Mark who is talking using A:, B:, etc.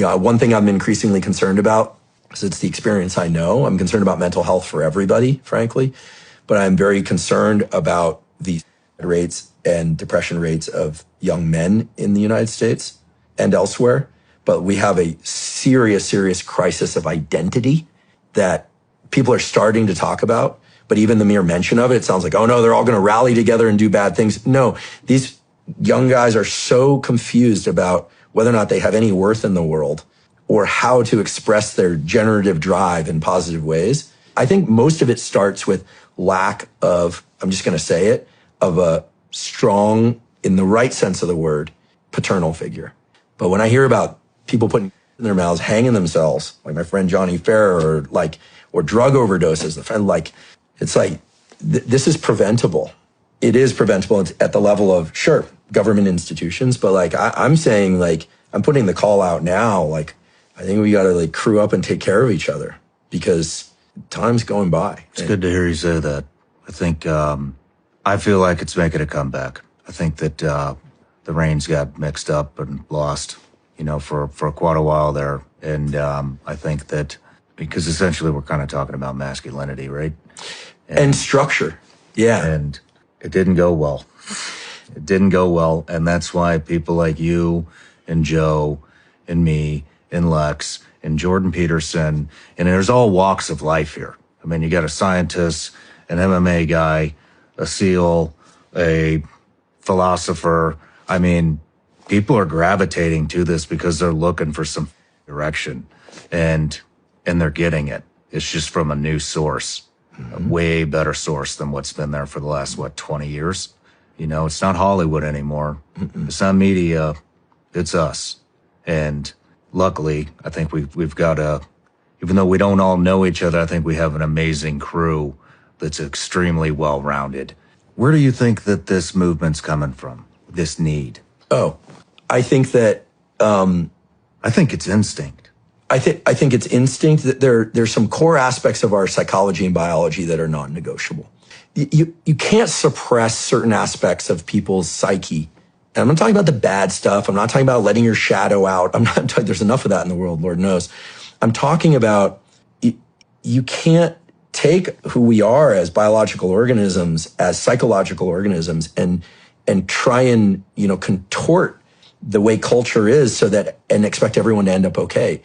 A: One thing I'm increasingly concerned about, because it's the experience I know, I'm concerned about mental health for everybody, frankly, but I'm very concerned about the rates and depression rates of young men in the United States and elsewhere. But we have a serious, serious crisis of identity that people are starting to talk about. But even the mere mention of it, it sounds like, oh no, they're all going to rally together and do bad things. No, these young guys are so confused about whether or not they have any worth in the world or how to express their generative drive in positive ways. I think most of it starts with lack of, I'm just going to say it, of a strong, in the right sense of the word, paternal figure. But when I hear about people putting in their mouths, hanging themselves, like my friend Johnny Fair, or drug overdoses, this is preventable. It is preventable at the level of, sure, government institutions, but I'm saying, I'm putting the call out now, I think we got to crew up and take care of each other because time's going by.
B: It's good to hear you say that. I think, I feel like it's making a comeback. I think that, the reins got mixed up and lost, for quite a while there. And, I think that because essentially we're kind of talking about masculinity, right?
A: And structure. Yeah.
B: And it didn't go well. It didn't go well. And that's why people like you and Joe and me and Lex and Jordan Peterson, and there's all walks of life here. I mean, you got a scientist, an MMA guy, a SEAL, a philosopher. I mean, people are gravitating to this because they're looking for some direction and they're getting it. It's just from a new source. A way better source than what's been there for the last, 20 years. It's not Hollywood anymore. It's not media. It's us. And luckily, I think we've got even though we don't all know each other, I think we have an amazing crew that's extremely well-rounded. Where do you think that this movement's coming from, this need?
A: Oh, I think that...
B: I think it's instinct.
A: I think it's instinct that there's some core aspects of our psychology and biology that are non-negotiable. You can't suppress certain aspects of people's psyche. And I'm not talking about the bad stuff. I'm not talking about letting your shadow out. There's enough of that in the world, Lord knows. I'm talking about you can't take who we are as biological organisms, as psychological organisms, and try and contort the way culture is and expect everyone to end up okay.